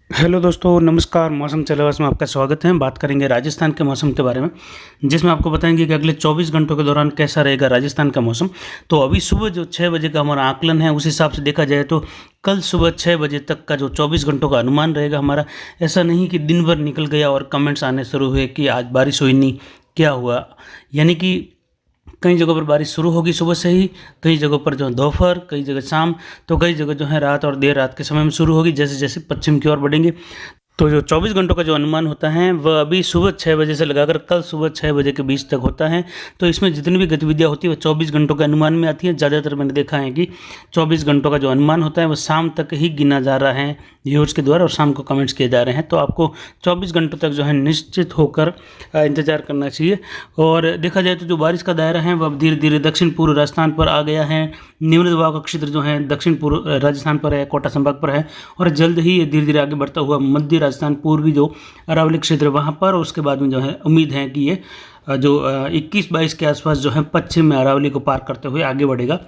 Hello दोस्तों, नमस्कार। मौसम चलवास में आपका स्वागत है। बात करेंगे राजस्थान के मौसम के बारे में, जिसमें आपको बताएंगे कि अगले 24 घंटों के दौरान कैसा रहेगा राजस्थान का मौसम। तो अभी सुबह जो 6 बजे का हमारा आकलन है, उस हिसाब से देखा जाए तो कल सुबह 6 बजे तक का जो 24 घंटों का अनुमान रहेगा हमारा, ऐसा नहीं कि दिन भर निकल गया और कमेंट्स आने शुरू हुए कि आज बारिश हुई नहीं, क्या हुआ। यानी कि कई जगहों पर बारिश शुरू होगी सुबह से ही, कई जगहों पर जो है दोपहर, कई जगह शाम, तो कई जगह जो है रात और देर रात के समय में शुरू होगी, जैसे जैसे पश्चिम की ओर बढ़ेंगे। तो जो 24 घंटों का जो अनुमान होता है वह अभी सुबह 6 बजे से लगाकर कल सुबह 6 बजे के बीच तक होता है। तो इसमें जितनी भी गतिविधियाँ होती है वह 24 घंटों के अनुमान में आती है। ज़्यादातर मैंने देखा है कि 24 घंटों का जो अनुमान होता है वह शाम तक ही गिना जा रहा है व्यूअर्स के द्वारा, और शाम को कमेंट्स किए जा रहे हैं। तो आपको 24 घंटों तक जो है निश्चित होकर इंतज़ार करना चाहिए। और देखा जाए तो जो बारिश का दायरा है वह अब धीरे धीरे दक्षिण पूर्व राजस्थान पर आ गया है। निम्न दबाव का क्षेत्र जो है दक्षिण पूर्व राजस्थान पर है, कोटा संभाग पर है, और जल्द ही ये धीरे धीरे आगे बढ़ता हुआ मध्य राजस्थान, पूर्वी जो अरावली क्षेत्र वहाँ पर, और उसके बाद में जो है उम्मीद है कि ये जो 21-22 के आसपास जो है पश्चिम में अरावली को पार करते हुए आगे बढ़ेगा।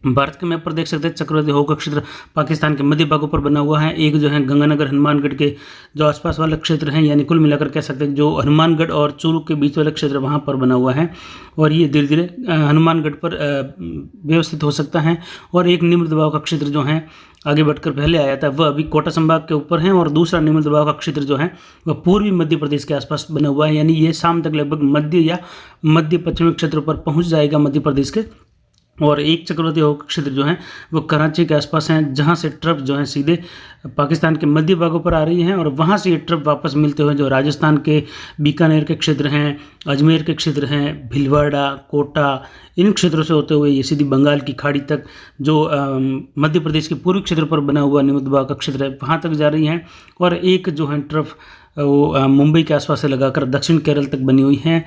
भारत के मैप पर देख सकते हैं चक्रवाती हवा का क्षेत्र पाकिस्तान के मध्य भागों पर बना हुआ है। एक जो है गंगानगर हनुमानगढ़ के जो आसपास वाले क्षेत्र हैं, यानी कुल मिलाकर कह सकते हैं जो हनुमानगढ़ और चूरू के बीच वाला क्षेत्र वहाँ पर बना हुआ है, और ये धीरे धीरे हनुमानगढ़ पर व्यवस्थित हो सकता है। और एक निम्न दबाव का क्षेत्र जो है आगे बढ़कर पहले आया था वह अभी कोटा संभाग के ऊपर है, और दूसरा निम्न दबाव का क्षेत्र जो है वह पूर्वी मध्य प्रदेश के आसपास बना हुआ है। यानी ये शाम तक लगभग मध्य या मध्य पश्चिमी क्षेत्र पर पहुंच जाएगा मध्य प्रदेश के। और एक चक्रवाती हवा क्षेत्र जो है वो कराची के आसपास है, जहाँ से ट्रफ जो है सीधे पाकिस्तान के मध्य भागों पर आ रही हैं, और वहाँ से ये ट्रफ वापस मिलते हुए जो राजस्थान के बीकानेर के क्षेत्र हैं, अजमेर के क्षेत्र हैं, भीलवाड़ा, कोटा, इन क्षेत्रों से होते हुए ये सीधी बंगाल की खाड़ी तक जो मध्य प्रदेश के पूर्वी क्षेत्र पर बना हुआ निम्न दबाव का क्षेत्र है वहाँ तक जा रही हैं। और एक जो है ट्रफ वो मुंबई के आसपास से लगाकर दक्षिण केरल तक बनी हुई हैं।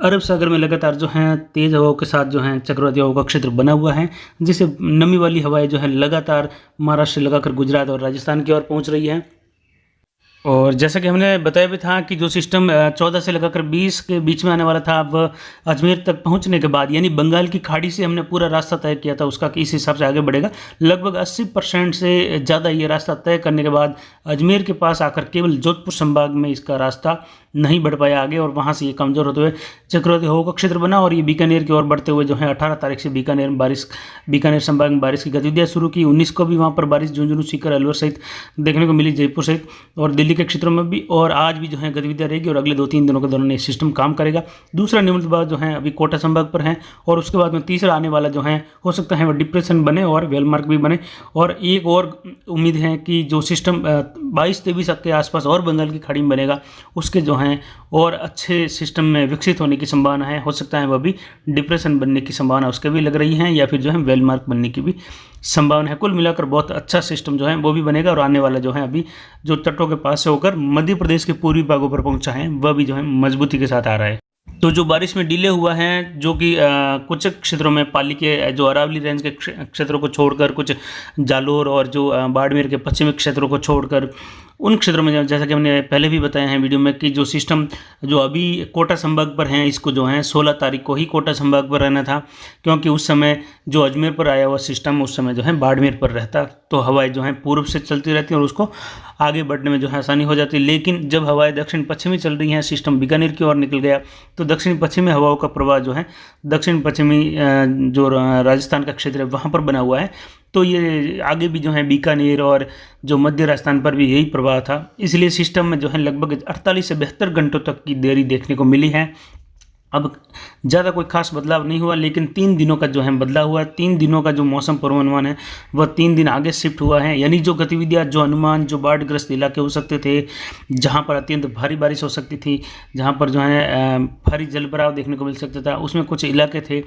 अरब सागर में लगातार जो है तेज़ हवाओं के साथ जो है चक्रवाती हवाओं का क्षेत्र बना हुआ है, जिससे नमी वाली हवाएं जो है लगातार महाराष्ट्र से लगाकर गुजरात और राजस्थान की ओर पहुंच रही है। और जैसा कि हमने बताया भी था कि जो सिस्टम 14 से लगाकर 20 के बीच में आने वाला था, अब अजमेर तक पहुंचने के बाद, यानी बंगाल की खाड़ी से हमने पूरा रास्ता तय किया था उसका कि इस हिसाब से आगे बढ़ेगा। लगभग 80% से ज़्यादा ये रास्ता तय करने के बाद अजमेर के पास आकर केवल जोधपुर संभाग में इसका रास्ता नहीं बढ़ पाया आगे, और वहाँ से ये कमज़ोर होते हुए चक्रवाती हवा का क्षेत्र बना, और ये बीकानेर की ओर बढ़ते हुए जो है 18 तारीख से बीकानेर संभाग में बारिश की गतिविधियाँ शुरू की। 19 को भी वहाँ पर बारिश झुंझुनू, सीकर, अलवर सहित देखने को मिली, जयपुर सहित और दिल्ली के क्षेत्रों में भी। और आज भी जो है गतिविधियाँ रहेगी, और अगले 2-3 दिनों के दौरान ये सिस्टम काम करेगा। दूसरा निम्न दबाव जो है अभी कोटा संभाग पर है, और उसके बाद में तीसरा आने वाला जो है हो सकता है वो डिप्रेशन बने और वेलमार्क भी बने। और एक और उम्मीद है कि जो सिस्टम 22-23 के आसपास और बंगाल की खाड़ी में बनेगा, उसके जो हैं और अच्छे सिस्टम में विकसित होने की संभावना है। हो सकता है वह भी डिप्रेशन बनने की संभावना उसके भी लग रही है, या फिर जो है वेलमार्क बनने की भी संभावना है। कुल मिलाकर बहुत अच्छा सिस्टम जो है वो भी बनेगा, और आने वाला जो है अभी जो तटों के पास से होकर मध्य प्रदेश के पूर्वी भागों पर पहुंचा है वह भी जो है मजबूती के साथ आ रहा है। तो जो बारिश में डिले हुआ है, जो कि कुछ क्षेत्रों में पाली के जो अरावली रेंज के क्षेत्रों को छोड़कर, कुछ जालोर और जो बाड़मेर के पश्चिमी क्षेत्रों को छोड़कर, उन क्षेत्रों में जैसा कि हमने पहले भी बताया है वीडियो में कि जो सिस्टम जो अभी कोटा संभाग पर हैं, इसको जो है 16 तारीख को ही कोटा संभाग पर रहना था, क्योंकि उस समय जो अजमेर पर आया हुआ सिस्टम उस समय जो है बाड़मेर पर रहता, तो हवाएं जो हैं पूर्व से चलती रहती हैं और उसको आगे बढ़ने में जो है आसानी हो जाती है। लेकिन जब हवाएं दक्षिण पश्चिमी चल रही हैं, सिस्टम बीकानेर की ओर निकल गया, तो दक्षिण पश्चिमी हवाओं का प्रवाह जो है दक्षिण पश्चिमी जो राजस्थान का क्षेत्र है वहाँ पर बना हुआ है। तो ये आगे भी जो है बीकानेर और जो मध्य राजस्थान पर भी यही प्रभाव था, इसलिए सिस्टम में जो है लगभग 48 से 72 घंटों तक की देरी देखने को मिली है। अब ज़्यादा कोई खास बदलाव नहीं हुआ, लेकिन 3 दिनों का जो है बदलाव हुआ है। 3 दिनों का जो मौसम पूर्वानुमान है वह 3 दिन आगे शिफ्ट हुआ है। यानी जो गतिविधियाँ, जो अनुमान, जो बाढ़ग्रस्त इलाके हो सकते थे, जहाँ पर अत्यंत भारी बारिश हो सकती थी, जहाँ पर जो है भारी जलभराव देखने को मिल सकता था, उसमें कुछ इलाके थे,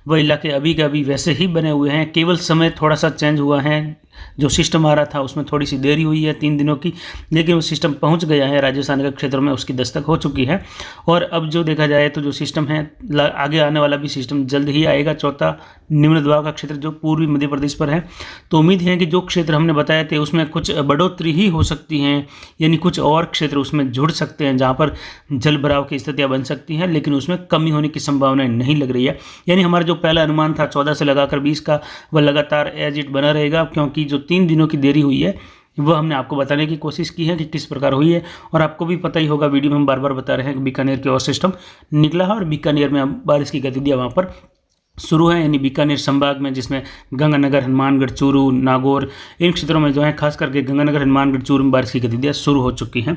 वह इलाके अभी के अभी वैसे ही बने हुए हैं। केवल समय थोड़ा सा चेंज हुआ है, जो सिस्टम आ रहा था उसमें थोड़ी सी देरी हुई है 3 दिनों की, लेकिन वो सिस्टम पहुंच गया है राजस्थान के क्षेत्र में, उसकी दस्तक हो चुकी है। और अब जो देखा जाए तो जो सिस्टम है, आगे आने वाला भी सिस्टम जल्द ही आएगा, चौथा निम्न दबाव का क्षेत्र जो पूर्वी मध्य प्रदेश पर है। तो उम्मीद है कि जो क्षेत्र हमने बताए थे उसमें कुछ बढ़ोतरी ही हो सकती हैं, यानी कुछ और क्षेत्र उसमें जुड़ सकते हैं जहाँ पर जल भराव की स्थितियाँ बन सकती हैं, लेकिन उसमें कमी होने की संभावना नहीं लग रही है। यानी हमारा जो पहला अनुमान था 14 से लगाकर 20 का, वह लगातार एज इट बना रहेगा, क्योंकि जो 3 दिनों की देरी हुई है वो हमने आपको बताने की कोशिश की है कि किस प्रकार हुई है। और आपको भी पता ही होगा, वीडियो में हम बार बार बता रहे हैं कि बीकानेर के और सिस्टम निकला है और बीकानेर में अब बारिश की गतिविधियाँ वहाँ पर शुरू है, यानी बीकानेर संभाग में, जिसमें गंगानगर, हनुमानगढ़, चूरू, नागौर, इन क्षेत्रों में जो है खास करके गंगानगर, हनुमानगढ़, चूरू में बारिश की गतिविधियाँ शुरू हो चुकी हैं।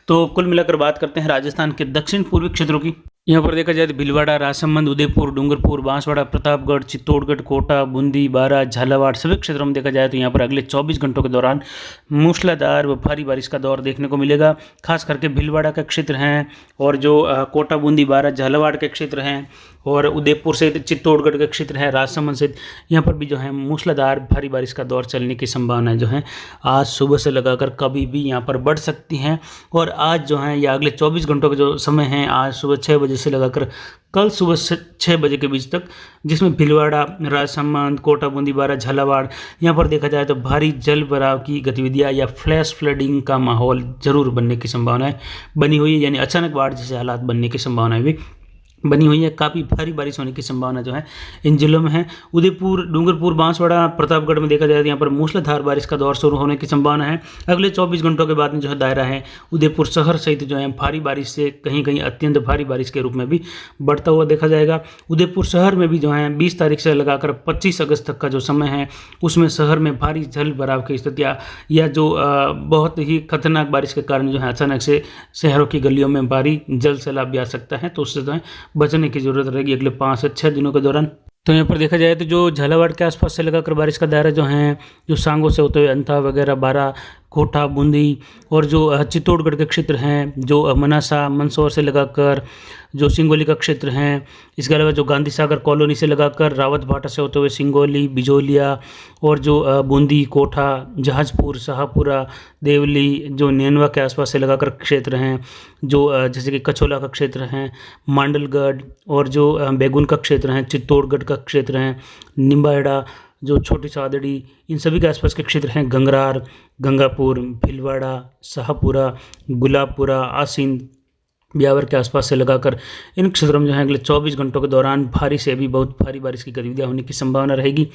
तो कुल मिलाकर बात करते हैं राजस्थान के दक्षिण पूर्वी क्षेत्रों की। यहाँ पर देखा जाए तो भीलवाड़ा, राजसमंद, उदयपुर, डूंगरपुर, बांसवाड़ा, प्रतापगढ़, चित्तौड़गढ़, कोटा, बूंदी, बारां, झालावाड़ सभी क्षेत्रों में देखा जाए तो यहाँ पर अगले 24 घंटों के दौरान मूसलाधार व भारी बारिश का दौर देखने को मिलेगा। खास करके भीलवाड़ा के क्षेत्र हैं और जो कोटा, बूंदी, बारां, झालावाड़ के क्षेत्र हैं और उदयपुर से चित्तौड़गढ़ के क्षेत्र है, राजसमंद से, यहाँ पर भी जो है मूसलाधार भारी बारिश का दौर चलने की संभावनाएं जो है आज सुबह से लगाकर कभी भी यहाँ पर बढ़ सकती हैं। और आज जो है या अगले 24 घंटों का जो समय है, आज सुबह 6 बजे से लगाकर कल सुबह 6 बजे के बीच तक, जिसमें भीलवाड़ा, राजसमंद, कोटा, बूंदी, बारां, झालावाड़, यहाँ पर देखा जाए तो भारी जल भराव की गतिविधियाँ या फ्लैश फ्लडिंग का माहौल जरूर बनने की संभावनाएं बनी हुई है, यानी अचानक बाढ़ जैसे हालात बनने की संभावनाएं भी बनी हुई है। काफ़ी भारी बारिश होने की संभावना जो है इन जिलों में है। उदयपुर, डूंगरपुर, बांसवाड़ा, प्रतापगढ़ में देखा जाए तो यहाँ पर मूसलाधार बारिश का दौर शुरू होने की संभावना है। अगले 24 घंटों के बाद में जो है दायरा है उदयपुर शहर सहित जो है भारी बारिश से कहीं कहीं अत्यंत भारी बारिश के रूप में भी बढ़ता हुआ देखा जाएगा। उदयपुर शहर में भी जो है 20 तारीख से लगाकर 25 अगस्त तक का जो समय है उसमें शहर में भारी जल भराव की स्थितियाँ या जो बहुत ही खतरनाक बारिश के कारण जो है अचानक से शहरों की गलियों में भारी जल सैलाब भी आ सकता है, तो उससे जो है बचने की जरूरत रहेगी अगले 5 से 6 दिनों के दौरान। तो यहाँ पर देखा जाए तो जो झालावाड़ के आसपास से लगाकर बारिश का दायरा जो है, जो सांगों से होते हुए अंता वगैरह, बारां, कोटा, बूंदी और जो चित्तौड़गढ़ के क्षेत्र हैं, जो मनासा, मंदसौर से लगाकर जो सिंगोली का क्षेत्र हैं, इसके अलावा जो गांधी सागर कॉलोनी से लगाकर रावत भाटा से होते हुए सिंगोली, बिजोलिया और जो बूंदी, कोठा, जहाजपुर, शाहपुरा, देवली, जो नेनवा के आसपास से लगाकर क्षेत्र हैं, जो जैसे कि कछोला का क्षेत्र हैं, मांडलगढ़ और जो बैगुन का क्षेत्र हैं, चित्तौड़गढ़ का क्षेत्र हैं, निम्बाहेड़ा, जो छोटी सादड़ी, इन सभी के आसपास के क्षेत्र हैं, गंगरार, गंगापुर, भीलवाड़ा, शाहपुरा, गुलाबपुरा, आसीन, ब्यावर के आसपास से लगाकर इन क्षेत्रों में जो है अगले 24 घंटों के दौरान भारी से भी बहुत भारी बारिश की गतिविधियां होने की संभावना रहेगी,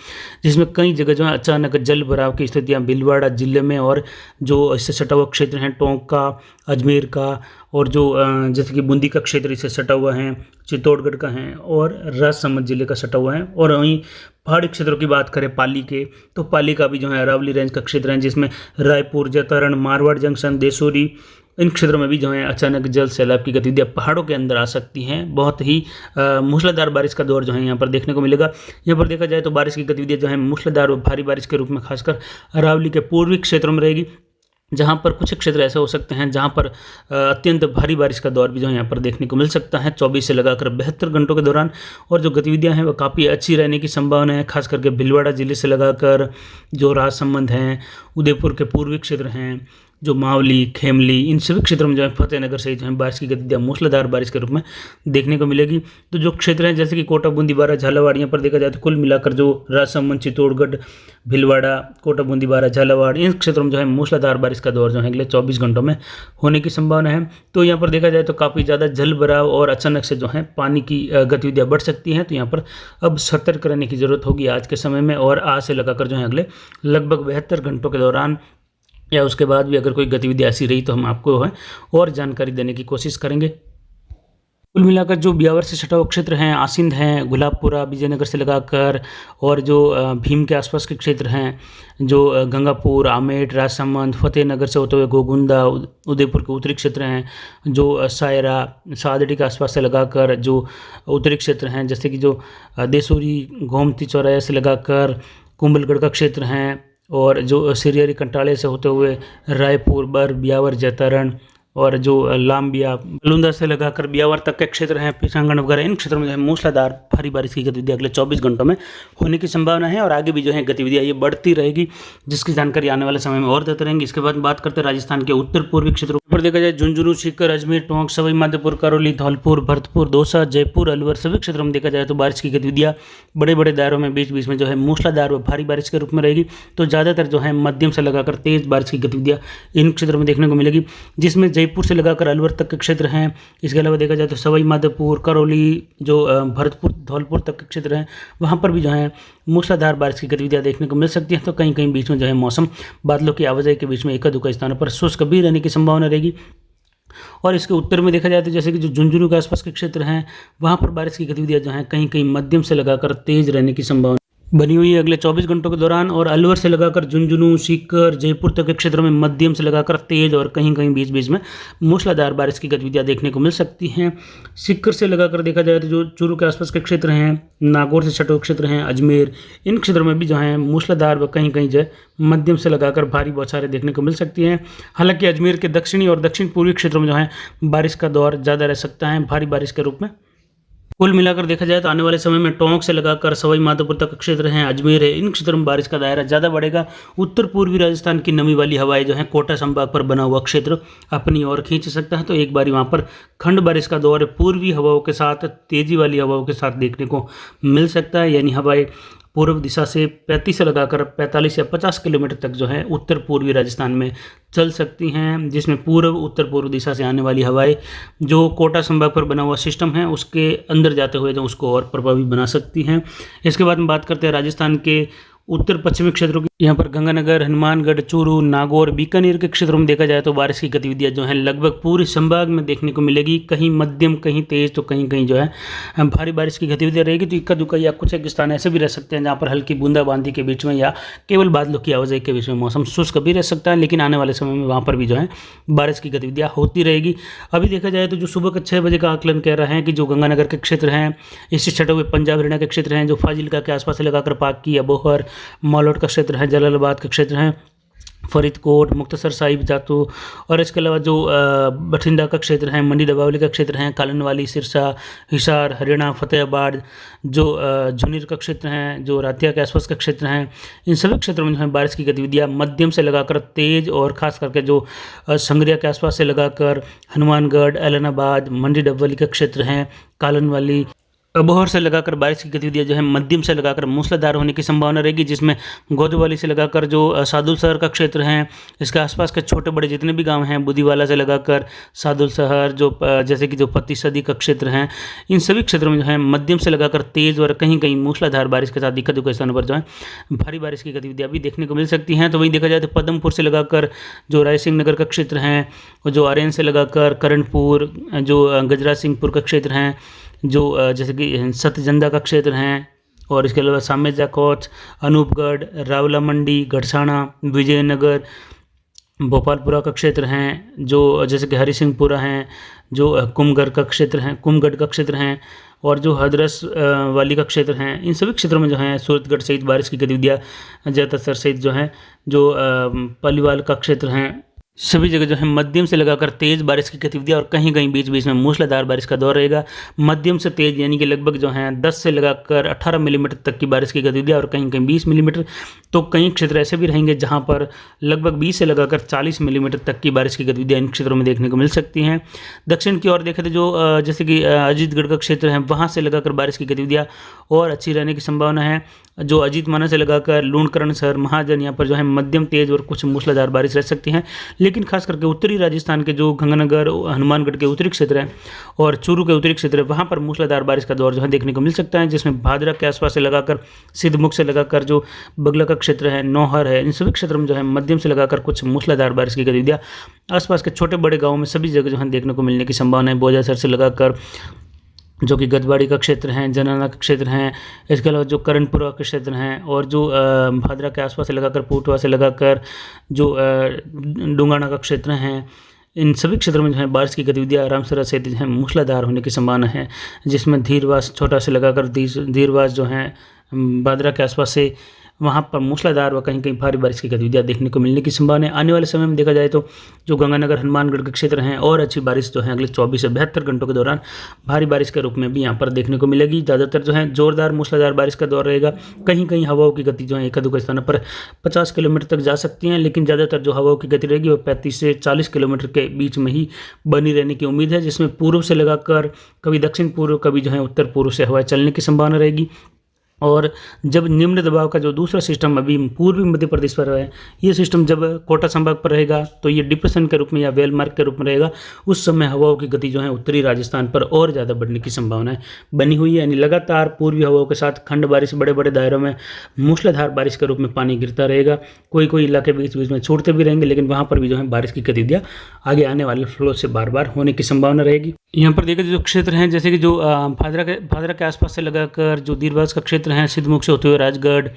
जिसमें कई जगह जो है अचानक जल भराव की स्थितियां भीलवाड़ा जिले में और जो इससे सटा हुआ क्षेत्र हैं, टोंक का, अजमेर का और जो जैसे कि बूंदी का क्षेत्र इससे सटा हुआ है, चित्तौड़गढ़ का है और राजसमंद जिले का सटा हुआ है। और वहीं पहाड़ी क्षेत्रों की बात करें पाली के, तो पाली का भी जो है अरावली रेंज का क्षेत्र है, जिसमें रायपुर, जतारण, मारवाड़ जंक्शन, देसूरी, इन क्षेत्रों में भी जो है अचानक जल सैलाब की गतिविधियाँ पहाड़ों के अंदर आ सकती हैं। बहुत ही मूसलाधार बारिश का दौर जो है यहाँ पर देखने को मिलेगा। यहाँ पर देखा जाए तो बारिश की गतिविधियाँ जो है मूसलाधार और भारी बारिश के रूप में खासकर अरावली के पूर्वी क्षेत्रों में रहेगी, जहाँ पर कुछ क्षेत्र ऐसे हो सकते हैं जहाँ पर अत्यंत भारी बारिश का दौर भी जो है यहाँ पर देखने को मिल सकता है 24 से लगाकर 72 घंटों के दौरान। और जो गतिविधियाँ हैं वो काफ़ी अच्छी रहने की संभावना है, खास करके भीलवाड़ा जिले से लगाकर जो राजसमंद हैं, उदयपुर के पूर्वी क्षेत्र हैं, जो मावली, खेमली, इन सभी क्षेत्रों में जो है फतेहनगर सहित जो है बारिश की गतिविधियाँ मूसलाधार बारिश के रूप में देखने को मिलेगी। तो जो क्षेत्र हैं जैसे कि कोटा, बूंदी, बारां, झालावाड़, यहाँ पर देखा जाए तो कुल मिलाकर जो राजसमंद, चित्तौड़गढ़, भीलवाड़ा, कोटा, बूंदी, बारां, झालावाड़, इन क्षेत्रों में जो है मूसलाधार बारिश का दौर जो है अगले 24 घंटों में होने की संभावना है। तो यहाँ पर देखा जाए तो काफ़ी ज़्यादा जल भराव और अचानक से जो है पानी की गतिविधियाँ बढ़ सकती हैं। तो यहाँ पर अब सतर्क रहने की ज़रूरत होगी आज के समय में, और आज से लगाकर जो है अगले लगभग 72 घंटों के दौरान या उसके बाद भी अगर कोई गतिविधि ऐसी रही तो हम आपको है और जानकारी देने की कोशिश करेंगे। कुल मिलाकर जो ब्यावर से सटा हुआ क्षेत्र हैं, आसिंद हैं, गुलाबपुरा, विजयनगर से लगाकर और जो भीम के आसपास के क्षेत्र हैं, जो गंगापुर, आमेट, राजसमंद, फतेहनगर से होते हुए गोगुंदा, उदयपुर के उत्तरी क्षेत्र हैं, जो सायरा, सादड़ी के आसपास से लगाकर जो उत्तरी क्षेत्र हैं, जैसे कि जो देसूरी, गोमती चौराया से लगाकर कुंभलगढ़ का क्षेत्र हैं, और जो सिरियरी कंटाले से होते हुए रायपुर, बर, ब्यावर, जतारण और जो लाम्बिया, लुंदा से लगाकर ब्यावर तक के क्षेत्र हैं, पिछांगण वगैरह, इन क्षेत्रों में जो है मूसलाधार भारी बारिश की गतिविधि अगले 24 घंटों में होने की संभावना है और आगे भी जो है गतिविधियाँ ये बढ़ती रहेगी, जिसकी जानकारी आने वाले समय में और देते रहेंगे। इसके बाद बात करते हैं राजस्थान के उत्तर पूर्वी क्षेत्रों पर। देखा जाए झुंझुनू, सीकर, अजमेर, टोंक, सवाई माधोपुर, करौली, धौलपुर, भरतपुर, दौसा, जयपुर, अलवर सभी क्षेत्रों में देखा जाए तो बारिश की गतिविधियाँ बड़े बड़े दायरों में बीच बीच में जो है मूसलाधार व भारी बारिश के रूप में रहेगी। तो ज़्यादातर जो है मध्यम से लगाकर तेज बारिश की गतिविधियाँ इन क्षेत्रों में देखने को मिलेगी, जिसमें जयपुर से लगाकर अलवर तक के क्षेत्र हैं। इसके अलावा देखा जाए तो सवाई माधोपुर, करौली, जो भरतपुर, धौलपुर तक के क्षेत्र हैं, वहाँ पर भी जो है मूसलाधार बारिश की गतिविधियां देखने को मिल सकती हैं। तो कहीं कहीं बीच में जो है मौसम बादलों की आवाजाही के बीच में एका दुक्का स्थानों पर शुष्क भी रहने की संभावना रहेगी। और इसके उत्तर में देखा जाए तो जैसे कि जो झुंझुनू के आसपास के क्षेत्र हैं वहाँ पर बारिश की गतिविधियां जो हैं कहीं कहीं मध्यम से लगाकर तेज रहने की संभावना बनी हुई है अगले 24 घंटों के दौरान। और अलवर से लगाकर झुंझुनू, सीकर, जयपुर तक के क्षेत्रों में मध्यम से लगाकर तेज और कहीं कहीं बीच बीच में मूसलाधार बारिश की गतिविधियां देखने को मिल सकती हैं। सीकर से लगाकर देखा जाए तो जो चूरू के आसपास के क्षेत्र हैं, नागौर से सटे क्षेत्र हैं, अजमेर, इन क्षेत्रों में भी जो है मूसलाधार व कहीं कहीं जो है मध्यम से लगाकर भारी बौछारें देखने को मिल सकती हैं। हालांकि अजमेर के दक्षिणी और दक्षिण पूर्वी क्षेत्रों में जो है बारिश का दौर ज़्यादा रह सकता है भारी बारिश के रूप में। कुल मिलाकर देखा जाए तो आने वाले समय में टोंक से लगाकर सवाई माधोपुर तक क्षेत्र हैं, अजमेर है, इन क्षेत्रों में बारिश का दायरा ज़्यादा बढ़ेगा। उत्तर पूर्वी राजस्थान की नमी वाली हवाएं जो है कोटा संभाग पर बना हुआ क्षेत्र अपनी ओर खींच सकता है। तो एक बारी वहाँ पर खंड बारिश का दौर पूर्वी हवाओं के साथ, तेजी वाली हवाओं के साथ देखने को मिल सकता है। यानी हवाएं पूर्व दिशा से 35 से लगाकर 45 या 50 किलोमीटर तक जो है उत्तर पूर्वी राजस्थान में चल सकती हैं, जिसमें पूर्व उत्तर पूर्व दिशा से आने वाली हवाएं जो कोटा संभाग पर बना हुआ सिस्टम है उसके अंदर जाते हुए जो उसको और प्रभावी बना सकती हैं। इसके बाद में बात करते हैं राजस्थान के उत्तर पश्चिमी क्षेत्रों की। यहाँ पर गंगानगर, हनुमानगढ़, चूरू, नागौर, बीकानेर के क्षेत्रों में देखा जाए तो बारिश की गतिविधियाँ जो हैं लगभग पूरे संभाग में देखने को मिलेगी। कहीं मध्यम, कहीं तेज, तो कहीं कहीं जो है भारी बारिश की गतिविधियाँ रहेगी। तो इक्का दुक्का या कुछ एक स्थान ऐसे भी रह सकते हैं जहाँ पर हल्की बूंदाबांदी के बीच में या केवल बादलों की आवाजाही के बीच में मौसम शुष्क भी रह सकता है। लेकिन आने वाले समय में वहाँ पर भी जो है बारिश की गतिविधियाँ होती रहेगी। अभी देखा जाए तो जो सुबह के 6 बजे का आकलन कह रहा है कि जो गंगानगर के क्षेत्र हैं, इससे सटे हुए पंजाब हरियाणा के क्षेत्र हैं, जो फाजिल्का के आसपास से लगाकर पाकी, अबोहर, मालोट का क्षेत्र है, जलालाबाद के क्षेत्र हैं, फरीदकोट, मुक्तसर साहिब, जातो, और इसके अलावा जो बठिंडा का क्षेत्र है, मंडी डबावली का क्षेत्र है, कालनवाली, सिरसा, हिसार, हरियाणा, फतेहाबाद, जो झुनीर का क्षेत्र हैं, जो रातिया के आसपास का क्षेत्र हैं, इन सभी क्षेत्रों में जो है बारिश की गतिविधियाँ मध्यम से लगाकर तेज, और ख़ास करके जो संगरिया के आसपास से लगाकर हनुमानगढ़, ऐलनाबाद, मंडी डबवली का क्षेत्र हैं, कालनवाली, अबोहर से लगाकर बारिश की गतिविधियाँ जो है मध्यम से लगाकर मूसलाधार होने की संभावना रहेगी। जिसमें गोदवाली से लगाकर जो सादुल शहर का क्षेत्र है, इसके आसपास के छोटे बड़े जितने भी गांव हैं, बुदीवाला से लगाकर सादुल शहर, जो जैसे कि जो पत्ती सदी का क्षेत्र हैं, इन सभी क्षेत्रों में जो है मध्यम से लगाकर तेज़ और कहीं कहीं मूसलाधार बारिश के साथ इक्का दुक्का स्थानों पर जो है भारी बारिश की गतिविधियाँ भी देखने को मिल सकती हैं। तो वहीं देखा जाए तो पदमपुर से लगाकर जो रायसिंह नगर का क्षेत्र हैं, और जो आर्यन से लगाकर करणपुर, जो गजरा सिंहपुर का क्षेत्र हैं, जो जैसे कि सतजंदा का क्षेत्र हैं, और इसके अलावा सामेजा कोच, अनूपगढ़, रावला मंडी, गढ़साना, विजयनगर, भोपालपुरा का क्षेत्र हैं, जो जैसे कि हरिसिंहपुरा हैं, जो कुमगढ़ का क्षेत्र हैं, कुमगढ़ का क्षेत्र हैं, और जो हदरस वाली का क्षेत्र हैं, इन सभी क्षेत्रों में जो है सूरतगढ़ सहित बारिश की गतिविधियाँ, जैतासर सहित जो है जो पालीवाल का क्षेत्र हैं, सभी जगह जो है मध्यम से लगाकर तेज़ बारिश की गतिविधियाँ, और कहीं कहीं बीच बीच में मूसलाधार बारिश का दौर रहेगा। मध्यम से तेज़ यानी कि लगभग जो है 10 से लगाकर 18 मिलीमीटर तक की बारिश की गतिविधियाँ, और कहीं कहीं 20 मिलीमीटर। तो कई क्षेत्र ऐसे भी रहेंगे जहां पर लगभग 20 से लगाकर 40 मिलीमीटर तक की बारिश की गतिविधियाँ इन क्षेत्रों में देखने को मिल सकती हैं। दक्षिण की ओर देखें तो जो जैसे कि अजीतगढ़ का क्षेत्र है, वहाँ से लगाकर बारिश की गतिविधियाँ और अच्छी रहने की संभावना है। जो अजीतमाना से लगाकर लूणकरण शहर, महाजन, यहाँ पर जो है मध्यम तेज और कुछ मूसलाधार बारिश रह सकती हैं। लेकिन खास करके उत्तरी राजस्थान के जो गंगानगर, हनुमानगढ़ के उत्तरी क्षेत्र हैं और चूरू के उत्तरी क्षेत्र है, वहाँ पर मूसलाधार बारिश का दौर जो है देखने को मिल सकता है, जिसमें भादरा के आसपास से लगाकर सिद्धमुख से लगाकर जो बगला का क्षेत्र है, नौहर है, इन सभी क्षेत्रों में जो है मध्यम से लगाकर कुछ मूसलाधार बारिश की गतिविधियाँ आसपास के छोटे बड़े गाँव में सभी जगह जो है देखने को मिलने की संभावना है। बोजासर से लगाकर जो कि गजबाड़ी का क्षेत्र हैं, जनाना का क्षेत्र हैं, इसके अलावा जो करणपुरा के क्षेत्र हैं, और जो भादरा के आसपास से लगाकर पूटवा से लगाकर जो डुंगाना का क्षेत्र हैं, इन सभी क्षेत्रों में जो है बारिश की गतिविधियाँ आराम से जो है मूसलाधार होने की संभावना है। जिसमें धीरवास छोटा से लगाकर धीरवास जो है भादरा के आसपास से, वहाँ पर मूसलाधार व कहीं कहीं भारी बारिश की गतिविधियाँ देखने को मिलने की संभावना है। आने वाले समय में देखा जाए तो जो गंगानगर, हनुमानगढ़ के क्षेत्र हैं, और अच्छी बारिश जो है अगले 24 से 72 घंटों के दौरान भारी बारिश के रूप में भी यहाँ पर देखने को मिलेगी। ज़्यादातर जो है जोरदार मूसलाधार बारिश का दौर रहेगा। कहीं कहीं हवाओं की गति जो है एक दो स्थानों पर 50 किलोमीटर तक जा सकती हैं, लेकिन ज़्यादातर जो हवाओं की गति रहेगी वो 35 से 40 किलोमीटर के बीच में ही बनी रहने की उम्मीद है। जिसमें पूर्व से लगाकर कभी दक्षिण पूर्व, कभी जो है उत्तर पूर्व से हवाएं चलने की संभावना रहेगी। और जब निम्न दबाव का जो दूसरा सिस्टम अभी पूर्वी मध्य प्रदेश पर है, ये सिस्टम जब कोटा संभाग पर रहेगा तो ये डिप्रेशन के रूप में या वेल मार्क के रूप में रहेगा। उस समय हवाओं की गति जो है उत्तरी राजस्थान पर और ज़्यादा बढ़ने की संभावना बनी हुई है। यानी लगातार पूर्वी हवाओं के साथ खंड बारिश, बड़े बड़े दायरों में मूसलाधार बारिश के रूप में पानी गिरता रहेगा। कोई कोई इलाके बीच बीच में छूटते भी रहेंगे, लेकिन वहाँ पर भी जो है बारिश की गतिविधियाँ आगे आने वाले फ्लो से बार बार होने की संभावना रहेगी। यहाँ पर देखा जो क्षेत्र हैं, जैसे कि जो भादरा के आसपास से लगाकर जो दीरबाज का क्षेत्र है, सिद्धमुख से होते हुए राजगढ़,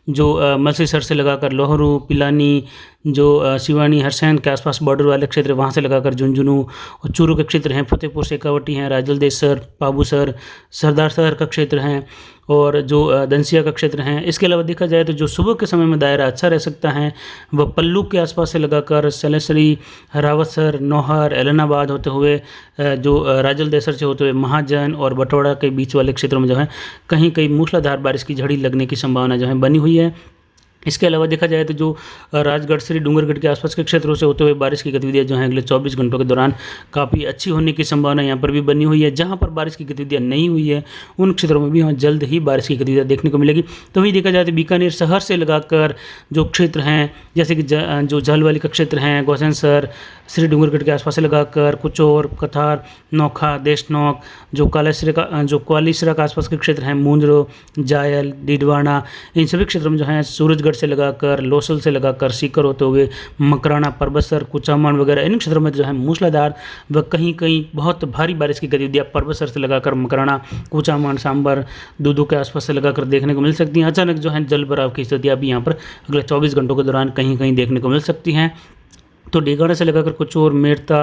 जो मलसीसर से लगाकर लोहरू, पिलानी, जो सिवानी, हरसैन के आसपास बॉर्डर वाले क्षेत्र, वहाँ से लगाकर झुंझुनू, और चूरू के क्षेत्र हैं, फतेहपुर, शेखावटी हैं, राजलदेसर, पाबूसर, सरदार शहर का क्षेत्र हैं, और जो दंसिया का क्षेत्र हैं। इसके अलावा देखा जाए तो जो सुबह के समय में दायरा अच्छा रह सकता है वह पल्लू के आसपास से लगाकर सलेसरी, रावतसर, नौहर, एलनाबाद होते हुए जो राजलदेसर से होते हुए महाजन और बटोड़ा के बीच वाले क्षेत्रों में जो है कहीं कहीं मूसलाधार बारिश की झड़ी लगने की संभावना जो है बनी हुई है। इसके अलावा देखा जाए तो जो राजगढ़ से डूंगरगढ़ के आसपास के क्षेत्रों से होते हुए बारिश की गतिविधियां जो हैं अगले 24 घंटों के दौरान काफ़ी अच्छी होने की संभावना यहाँ पर भी बनी हुई है। जहाँ पर बारिश की गतिविधियां नहीं हुई है उन क्षेत्रों में भी वहाँ जल्द ही बारिश की गतिविधियां देखने को मिलेगी। तो वहीं देखा जाए तो बीकानेर शहर से लगाकर जो क्षेत्र हैं, जैसे कि जो झालवाली का क्षेत्र हैं, गौसैनसर, श्री डूंगरगढ़ के आसपास से लगाकर कुचौर, कथार, नोखा, देशनोक, जो क्वालीसरा के आसपास के क्षेत्र हैं, मुंद्रो, जायल, डीडवाना, इन सभी क्षेत्रों में जो है सूरजगढ़ से लगाकर, लोसल से लगाकर, सीकर होते हुए मकराना, परबतसर, कुचामन वगैरह इन क्षेत्रों में जो है मूसलाधार व कहीं कहीं बहुत भारी बारिश की गतिविधियां परबतसर से लगाकर मकराना, कुचामन, सांबर, दूदू के आसपास से लगाकर देखने को मिल सकती हैं। अचानक जो है जल भराव की स्थितियां भी यहाँ पर अगले 24 घंटों के दौरान कहीं कहीं देखने को मिल सकती हैं। तो डेगाना से लगाकर कुचौर, मेड़ता,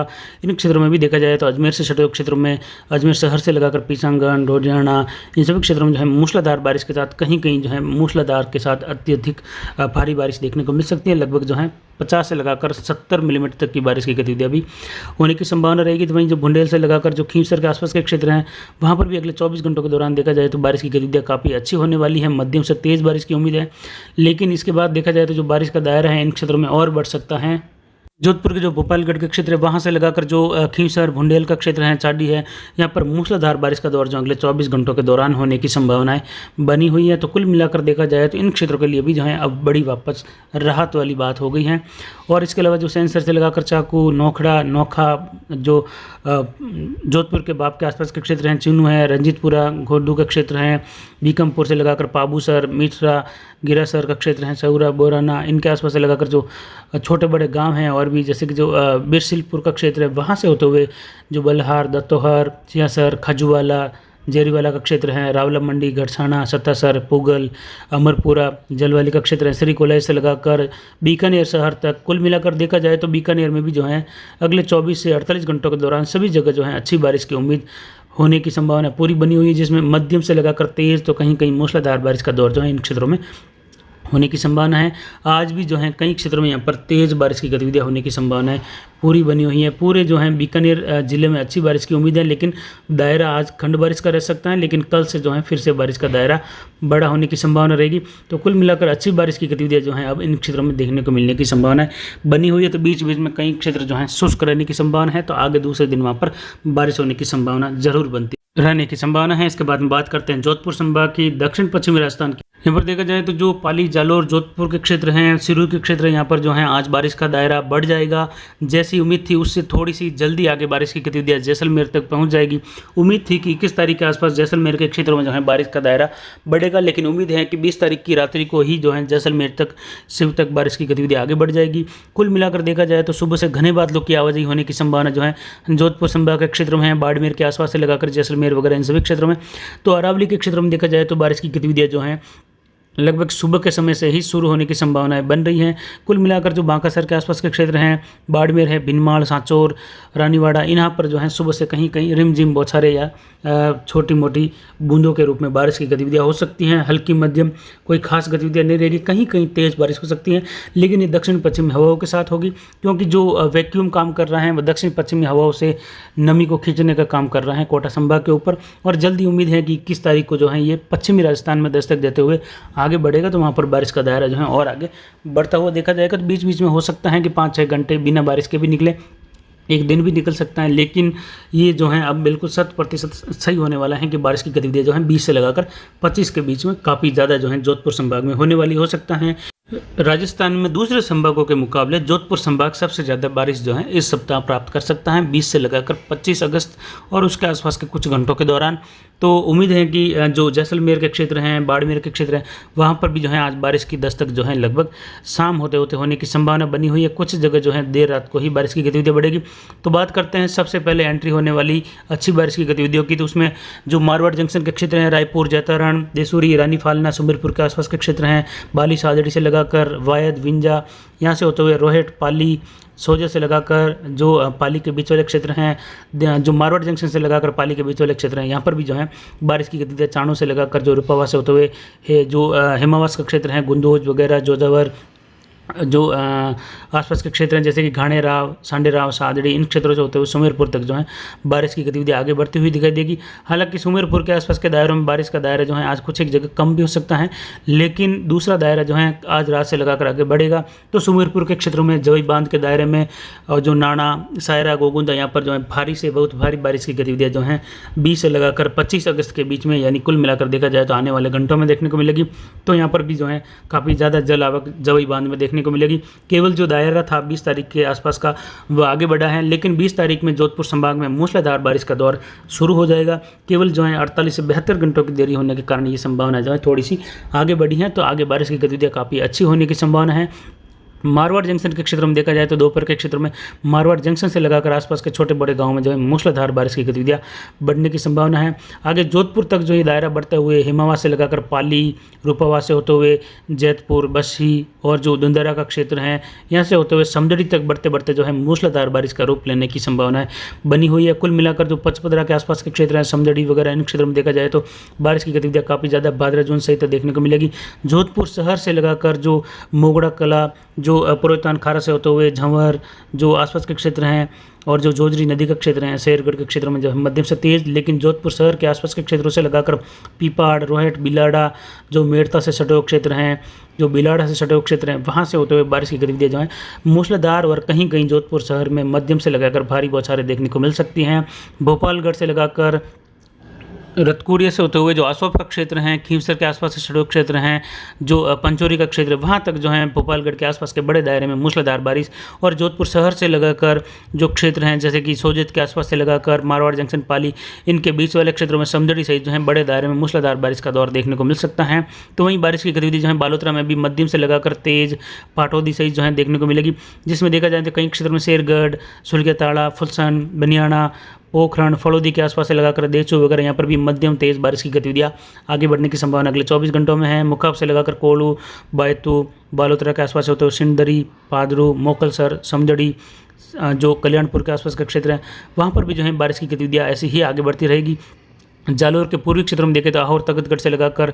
इन क्षेत्रों में भी देखा जाए तो अजमेर से सटे क्षेत्रों में, अजमेर शहर से लगाकर पीचांगन, डोडियाना, इन सभी क्षेत्रों में जो है मूसलाधार बारिश के साथ कहीं कहीं जो है मूसलाधार के साथ अत्यधिक भारी बारिश देखने को मिल सकती है। लगभग जो है 50 से लगाकर 70 मिलीमीटर तक की बारिश की गतिविधियाँ भी होने की संभावना रहेगी। तो वहीं जो बुंदेल से लगाकर जो खींवसर के आसपास के क्षेत्र हैं वहाँ पर भी अगले 24 घंटों के दौरान देखा जाए तो बारिश की गतिविधियाँ काफ़ी अच्छी होने वाली है। मध्यम से तेज़ बारिश की उम्मीद है, लेकिन इसके बाद देखा जाए तो जो बारिश का दायरा है इन क्षेत्रों में और बढ़ सकता है। जोधपुर के जो भोपालगढ़ के क्षेत्र है वहाँ से लगाकर जो खींवसर, भुंडेल का क्षेत्र है, चाडी है, यहाँ पर मूसलाधार बारिश का दौर जो अगले 24 घंटों के दौरान होने की संभावनाएं बनी हुई है। तो कुल मिलाकर देखा जाए तो इन क्षेत्रों के लिए भी जो है अब बड़ी वापस राहत वाली बात हो गई है। और इसके अलावा जो सेंसर से लगाकर चाकू, नोखड़ा, नोखा, जो जोधपुर के बाप के आसपास के क्षेत्र हैं, चिन्नू है, रंजीतपुरा, घोडू के क्षेत्र हैं, बीकमपुर से लगाकर पाबूसर, मिठरा, गिरासर का क्षेत्र है, सौरा, बोराना, इनके आसपास से लगाकर जो छोटे बड़े गांव हैं और भी जैसे कि जो बिरसिलपुर का क्षेत्र है वहाँ से होते हुए जो बल्हार, दत्तोहर, सियासर, खजुवाला, जेरीवाला का क्षेत्र है, रावला मंडी, गढ़साना, सत्तासर, पुगल, अमरपुरा, जलवाली का क्षेत्र है, श्री कोलाई से लगाकर बीकानेर शहर तक। कुल मिलाकर देखा जाए तो बीकानेर में भी जो है अगले 24 से 48 घंटों के दौरान सभी जगह जो है अच्छी बारिश की उम्मीद होने की संभावना पूरी बनी हुई है, जिसमें मध्यम से लगाकर तेज़ तो कहीं कहीं मूसलाधार बारिश का दौर जो है इन क्षेत्रों में होने की संभावना है। आज भी जो है कई क्षेत्रों में यहाँ पर तेज़ बारिश की गतिविधियाँ होने की संभावनाएं पूरी बनी हुई है। पूरे जो है बीकानेर जिले में अच्छी बारिश की उम्मीद है, लेकिन दायरा आज खंड बारिश का रह सकता है, लेकिन कल से जो है फिर से बारिश का दायरा बड़ा होने की संभावना रहेगी। तो कुल मिलाकर अच्छी बारिश की गतिविधियाँ जो हैं अब इन क्षेत्रों में देखने को मिलने की संभावना बनी हुई है। तो बीच बीच में कई क्षेत्र जो हैं शुष्क रहने की संभावना है, तो आगे दूसरे दिन वहाँ पर बारिश होने की संभावना जरूर बनती रहने की संभावना है। इसके बाद में बात करते हैं जोधपुर संभाग की, दक्षिण पश्चिमी राजस्थान की। यहाँ पर देखा जाए तो जो पाली, जालोर, जोधपुर के क्षेत्र हैं, सिरू के क्षेत्र यहाँ पर जो है आज बारिश का दायरा बढ़ जाएगा। जैसी उम्मीद थी उससे थोड़ी सी जल्दी आगे बारिश की गतिविधियाँ जैसलमेर तक पहुँच जाएगी। उम्मीद थी कि 21 तारीख के आसपास जैसलमेर के क्षेत्रों में जो है बारिश का दायरा बढ़ेगा, लेकिन उम्मीद है कि 20 तारीख की रात्रि को ही जो है जैसलमेर तक, शिव तक बारिश की गतिविधियाँ आगे बढ़ जाएगी। कुल मिलाकर देखा जाए तो सुबह से घने बादलों की आवाजाही होने की संभावना जो है जोधपुर संभाग के क्षेत्रों में है, बाड़मेर के आसपास से लगाकर जैसलमेर वगैरह इन सभी क्षेत्रों में। तो अरावली के क्षेत्रों में देखा जाए तो बारिश की गतिविधियाँ जो हैं लगभग सुबह के समय से ही शुरू होने की संभावनाएं बन रही हैं। कुल मिलाकर जो बांकासर के आसपास के क्षेत्र हैं, बाड़मेर है, भिनमाल, सांचौर, रानीवाड़ा, यहाँ पर जो है सुबह से कहीं कहीं रिमझिम बौछारें या छोटी मोटी बूंदों के रूप में बारिश की गतिविधियाँ हो सकती हैं। हल्की मध्यम कोई खास गतिविधियाँ नहीं रहेगी, कहीं कहीं तेज़ बारिश हो सकती है, लेकिन ये दक्षिण पश्चिमी हवाओं के साथ होगी, क्योंकि जो वैक्यूम काम कर रहा है वह दक्षिण पश्चिमी हवाओं से नमी को खींचने का काम कर रहा है कोटा संभाग के ऊपर। और जल्दी उम्मीद है कि 21 तारीख को जो है ये पश्चिमी राजस्थान में दस्तक देते हुए आगे बढ़ेगा, तो वहाँ पर बारिश का दायरा जो है और आगे बढ़ता हुआ देखा जाएगा। तो बीच बीच में हो सकता है कि 5-6 घंटे बिना बारिश के भी निकले, एक दिन भी निकल सकता है, लेकिन ये जो है अब बिल्कुल 100% सही होने वाला है कि बारिश की गतिविधियाँ जो हैं 20 से लगाकर 25 के बीच में काफ़ी ज़्यादा जो है जोधपुर संभाग में होने वाली हो सकता है। राजस्थान में दूसरे संभागों के मुकाबले जोधपुर संभाग सबसे ज़्यादा बारिश जो है इस सप्ताह प्राप्त कर सकता है 20 से लगाकर 25 अगस्त और उसके आसपास के कुछ घंटों के दौरान। तो उम्मीद है कि जो जैसलमेर के क्षेत्र हैं, बाड़मेर के क्षेत्र हैं, वहाँ पर भी जो है आज बारिश की दस्तक जो है लगभग शाम होते होते होने की संभावना बनी हुई है। कुछ जगह जो है देर रात को ही बारिश की गतिविधियाँ बढ़ेगी। तो बात करते हैं सबसे पहले एंट्री होने वाली अच्छी बारिश की गतिविधियों की। तो उसमें जो मारवाड़ जंक्शन के क्षेत्र हैं, रायपुर, जैतारण, देसूरी, रानी फालना, सुमेरपुर के आसपास के क्षेत्र हैं, बाली सादड़ी से लगाकर वायद, विंजा, यहाँ से होते हुए रोहट, पाली, सोजा से लगाकर जो पाली के बीच वाले क्षेत्र हैं, जो मारवाड़ जंक्शन से लगाकर पाली के बीच वाले क्षेत्र हैं, यहाँ पर भी जो है बारिश की गतिविधियाँ चाणों से लगाकर जो रुपावा से होते हुए जो हेमावास का क्षेत्र है, गुंदोज वगैरह, जोजावर, जो आसपास के क्षेत्र हैं जैसे कि घाणेराव, सांडेराव, सादड़ी, इन क्षेत्रों से होते हुए सुमेरपुर तक जो है बारिश की गतिविधियाँ आगे बढ़ती हुई दिखाई देगी। हालांकि सुमेरपुर के आसपास के दायरों में बारिश का दायरा जो है आज कुछ एक जगह कम भी हो सकता है, लेकिन दूसरा दायरा जो है आज रात से लगाकर आगे बढ़ेगा। तो सुमेरपुर के क्षेत्रों में जवई बांध के दायरे में और जो नाना, सायरा, गोगुंदा, यहाँ पर जो है भारी से बहुत भारी बारिश की गतिविधियाँ जो हैं 20 से लगाकर 25 अगस्त के बीच में, यानी कुल मिलाकर देखा जाए तो आने वाले घंटों में देखने को मिलेगी। तो यहाँ पर भी जो है काफ़ी ज़्यादा जल आवक जवई बांध में देखने को मिलेगी। केवल जो दायरा था 20 तारीख के आसपास का वो आगे बढ़ा है, लेकिन 20 तारीख में जोधपुर संभाग में मूसलाधार बारिश का दौर शुरू हो जाएगा। केवल जो है 48 से 72 घंटों की देरी होने के कारण ये संभावना जो है थोड़ी सी आगे बढ़ी है। तो आगे बारिश की गतिविधियाँ काफ़ी अच्छी होने की संभावना है। मारवाड़ जंक्शन के क्षेत्र में देखा जाए तो दोपहर के क्षेत्र में मारवाड़ जंक्शन से लगाकर आसपास के छोटे बड़े गांवों में जो है मूसलाधार बारिश की गतिविधियां बढ़ने की संभावना है। आगे जोधपुर तक जो ये दायरा बढ़ते हुए हिमावा से लगाकर पाली, रूपावा से होते हुए जैतपुर, बस्सी और जो दुंदरा का क्षेत्र है, यहाँ से होते हुए समदड़ी तक बढ़ते बढ़ते जो है मूसलाधार बारिश का रूप लेने की संभावना बनी हुई है। कुल मिलाकर जो पचपदरा के आसपास के क्षेत्र हैं, समदड़ी वगैरह, इन क्षेत्रों में देखा जाए तो बारिश की गतिविधियाँ काफ़ी ज़्यादा भादरा जून सहित देखने को मिलेगी। जोधपुर शहर से लगाकर जो मोगड़ा कला, जो पुरोहितान खारा से होते हुए झंवर, जो आसपास के क्षेत्र हैं और जो जोजरी नदी का क्षेत्र है, शेरगढ़ के क्षेत्र में जो है मध्यम से तेज, लेकिन जोधपुर शहर के आसपास के क्षेत्रों से लगाकर पीपाड़, रोहट, बिलाड़ा, जो मेड़ता से सटे हुए क्षेत्र हैं, जो बिलाड़ा से सटे हुए क्षेत्र हैं, वहाँ से होते हुए बारिश की गतिविधियाँ जो हैं मूसलाधार और कहीं कहीं जोधपुर शहर में मध्यम से लगाकर भारी बौछारें देखने को मिल सकती हैं। भोपालगढ़ से लगाकर रतकुरिया से होते हुए जो आसोप का क्षेत्र हैं, खीवसर के आसपास के सड़क क्षेत्र हैं, जो पंचोरी का क्षेत्र है, वहाँ तक जो है भोपालगढ़ के आसपास के बड़े दायरे में मूसलाधार बारिश। और जोधपुर शहर से लगाकर जो क्षेत्र हैं जैसे कि सोजत के आसपास से लगाकर मारवाड़ जंक्शन, पाली, इनके बीच वाले क्षेत्रों में समदड़ी सहित जो है बड़े दायरे में मूसलाधार बारिश का दौर देखने को मिल सकता है। तो वहीं बारिश की गतिविधि जो है बालोतरा में भी मध्यम से लगाकर तेज, पाटौदी सहित जो है देखने को मिलेगी, जिसमें देखा जाए तो कई क्षेत्रों में शेरगढ़, सुलगताड़ा, फुलसन, बनियाना, पोखरण, फड़ौदी के आसपास से लगाकर देचू वगैरह, यहाँ पर भी मध्यम तेज बारिश की गतिविधियाँ आगे बढ़ने की संभावना अगले 24 घंटों में है। मुखाब से लगाकर कोलू, बायतू, बालोतरा के आसपास होते हुए सिंदरी, पादरू, मोकलसर, समदड़ी, जो कल्याणपुर के आसपास का क्षेत्र है, वहाँ पर भी जो है बारिश की गतिविधियाँ ऐसी ही आगे बढ़ती रहेगी। जालोर के पूर्वी क्षेत्रों में देखें तो आहोर, तख्तगढ़ से लगाकर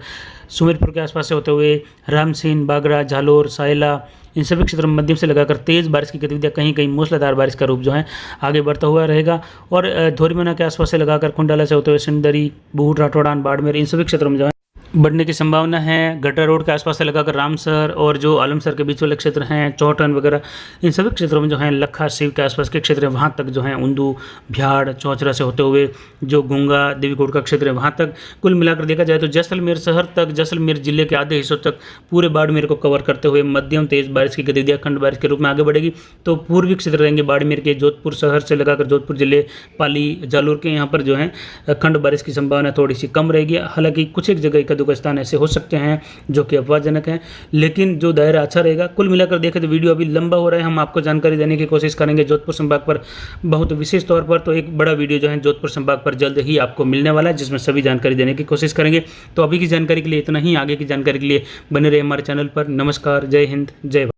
सुमेरपुर के आसपास से होते हुए रामसीन, बागरा, जालोर, सायला, इन सभी क्षेत्रों में मध्यम से लगाकर तेज़ बारिश की गतिविधियाँ कहीं कहीं मूसलाधार बारिश का रूप जो है आगे बढ़ता हुआ रहेगा। और धोरीमना के आसपास से लगाकर कुंडाला से होते हुए सिंदरी, बूढ़, राठौड़ान, बाड़मेर, इन सभी क्षेत्रों में जो है बढ़ने की संभावना है। गटर रोड के आसपास से लगाकर रामसर और जो आलमसर के बीच वाले क्षेत्र हैं, चौटन वगैरह, इन सभी क्षेत्रों में जो है लखा, शिव के आसपास के क्षेत्र हैं, वहाँ तक जो है उंदू, भ्याड़, चौचरा से होते हुए जो गुंगा, देवीकोट का क्षेत्र है, वहाँ तक कुल मिलाकर देखा जाए तो जैसलमेर शहर तक, जैसलमेर जिले के आधे हिस्सों तक पूरे बाड़मेर को कवर करते हुए मध्यम तेज बारिश की गतिविधियाँ खंड बारिश के रूप में आगे बढ़ेगी। तो पूर्वी क्षेत्र रहेंगे बाड़मेर के, जोधपुर शहर से लगाकर जोधपुर जिले, पाली, जालोर के, यहाँ पर जो है खंड बारिश की संभावना थोड़ी सी कम रहेगी। हालांकि कुछ एक जगह का स्थान ऐसे हो सकते हैं जो कि अपवादजनक हैं, लेकिन जो दायरा अच्छा रहेगा। कुल मिलाकर देखें तो वीडियो अभी लंबा हो रहा है, हम आपको जानकारी देने की कोशिश करेंगे जोधपुर संभाग पर बहुत विशेष तौर पर। तो एक बड़ा वीडियो जो है जोधपुर संभाग पर जल्द ही आपको मिलने वाला है, जिसमें सभी जानकारी देने की कोशिश करेंगे। तो अभी की जानकारी के लिए इतना ही, आगे की जानकारी के लिए बने रहे हमारे चैनल पर। नमस्कार, जय हिंद, जय भारत।